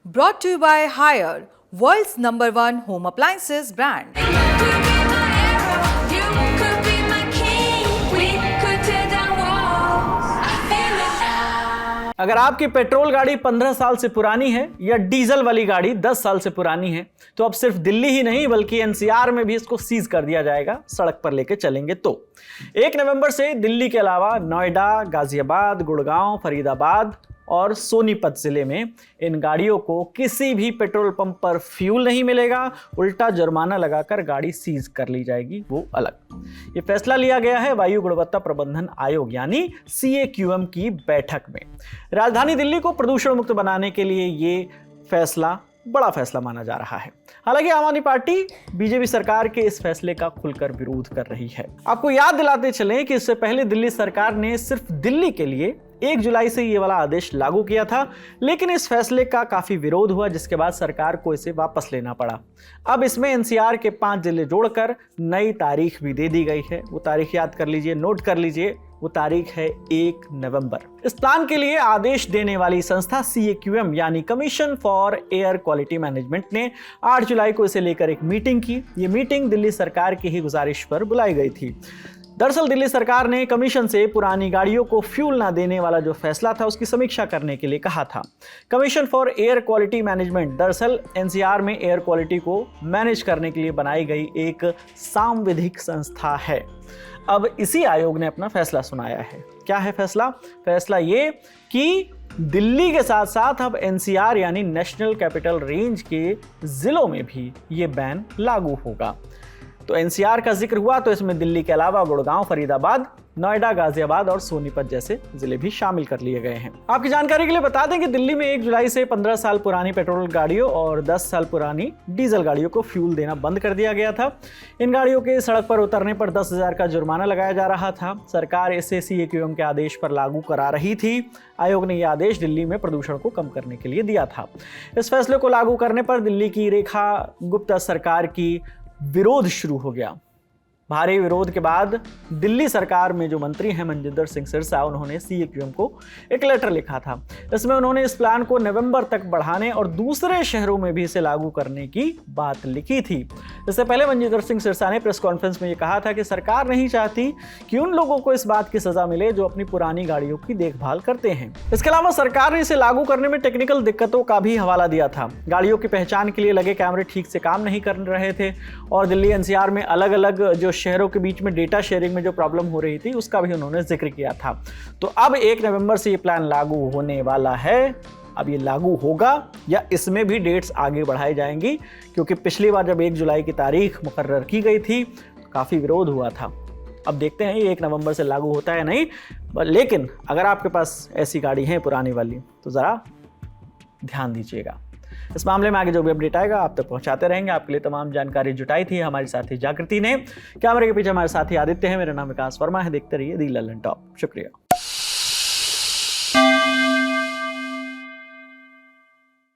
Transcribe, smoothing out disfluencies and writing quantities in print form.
Brought to you by Haier, world's #1 home appliances brand. अगर आपकी petrol गाड़ी 15 साल से पुरानी है या डीजल वाली गाड़ी 10 साल से पुरानी है तो अब सिर्फ दिल्ली ही नहीं बल्कि एनसीआर में भी इसको सीज कर दिया जाएगा सड़क पर लेके चलेंगे तो 1 नवंबर से दिल्ली के अलावा नोएडा, गाजियाबाद, गुड़गांव, फरीदाबाद और सोनीपत जिले में इन गाड़ियों को किसी भी पेट्रोल पंप पर फ्यूल नहीं मिलेगा, उल्टा जुर्माना लगाकर गाड़ी सीज कर ली जाएगी, वो अलग। ये फैसला लिया गया है वायु गुणवत्ता प्रबंधन आयोग यानी CAQM की बैठक में। राजधानी दिल्ली को प्रदूषण मुक्त बनाने के लिए ये फैसला बड़ा फैसला माना जा रहा है। हालांकि आम आदमी पार्टी बीजेपी सरकार के इस फैसले का खुलकर विरोध कर रही है। आपको याद दिलाते चलें कि इससे पहले दिल्ली सरकार ने सिर्फ दिल्ली के लिए 1 जुलाई से ये वाला आदेश लागू किया था, लेकिन इस फैसले का काफी विरोध हुआ जिसके बाद सरकार को इसे वापस लेना पड़ा। अब इसमें एनसीआर के 5 जिले जोड़कर नई तारीख भी दे दी गई है। वो तारीख याद कर लीजिए, नोट कर लीजिए, वो तारीख है 1 नवंबर। इस प्लान के लिए आदेश देने वाली संस्था CAQM यानी commission for air quality management ने 8 जुलाई को इसे लेकर एक मीटिंग की। ये मीटिंग दिल्ली सरकार की ही गुजारिश पर बुलाई गई थी। दरअसल दिल्ली सरकार ने कमीशन से पुरानी गाड़ियों को फ्यूल ना देने वाला जो फैसला था उसकी समीक्षा करने के लिए कहा था। Commission for air quality management दरअसल एनसीआर में एयर क्वालिटी को मैनेज करने के लिए बनाई गई एक सांविधिक संस्था है। अब इसी आयोग ने अपना फैसला सुनाया है। क्या है फैसला? फैसला ये कि दिल्ली के साथ साथ अब एनसीआर यानी नेशनल कैपिटल रेंज के जिलों में भी ये बैन लागू होगा। तो एनसीआर का जिक्र हुआ तो इसमें दिल्ली के अलावा गुड़गांव, फरीदाबाद, नोएडा, गाजियाबाद और सोनीपत जैसे जिले भी शामिल कर लिए गए हैं। आपकी जानकारी के लिए बता दें कि दिल्ली में 1 जुलाई से 15 साल पुरानी पेट्रोल गाड़ियों और 10 साल पुरानी डीजल गाड़ियों को फ्यूल देना बंद कर दिया गया था। इन गाड़ियों के सड़क पर उतरने पर 10,000 का जुर्माना लगाया जा रहा था। सरकार इसे CAQM के आदेश पर लागू करा रही थी। आयोग ने यह आदेश दिल्ली में प्रदूषण को कम करने के लिए दिया था। इस फैसले को लागू करने पर दिल्ली की रेखा गुप्ता सरकार की विरोध शुरू हो गया। भारी विरोध के बाद दिल्ली सरकार में जो मंत्री हैं मनजिंदर सिंह सिरसा, उन्होंने CAQM को एक लेटर लिखा था। इसमें उन्होंने इस प्लान को नवंबर तक बढ़ाने और दूसरे शहरों में भी इसे लागू करने की बात लिखी थी। इससे पहले मनजिंदर सिंह सिरसा ने प्रेस कॉन्फ्रेंस में ये कहा था कि सरकार नहीं चाहती कि उन लोगों को इस बात की सजा मिले जो अपनी पुरानी गाड़ियों की देखभाल करते हैं। इसके अलावा सरकार ने इसे लागू करने में टेक्निकल दिक्कतों का भी हवाला दिया था। गाड़ियों की पहचान के लिए लगे कैमरे ठीक से काम नहीं कर रहे थे और दिल्ली एनसीआर में अलग अलग जो शहरों के बीच में डेटा शेयरिंग में जो प्रॉब्लम हो रही थी उसका भी उन्होंने जिक्र किया था। तो अब 1 नवंबर से ये प्लान लागू होने वाला है। अब ये लागू होगा या इसमें भी डेट्स आगे बढ़ाई जाएंगी, क्योंकि पिछली बार जब 1 जुलाई की तारीख मुकर्रर की गई थी तो काफ़ी विरोध हुआ था। अब देखते हैं ये 1 नवंबर से लागू होता है नहीं, लेकिन अगर आपके पास ऐसी गाड़ी है पुरानी वाली तो ज़रा ध्यान दीजिएगा। इस मामले में आगे जो भी अपडेट आएगा आप तक पहुंचाते रहेंगे। आपके लिए तमाम जानकारी जुटाई थी हमारी साथी जागृति ने। कैमरे के पीछे हमारे साथी आदित्य है। मेरा नाम विकास वर्मा है। देखते रहिए दी लल्लन टॉप। शुक्रिया।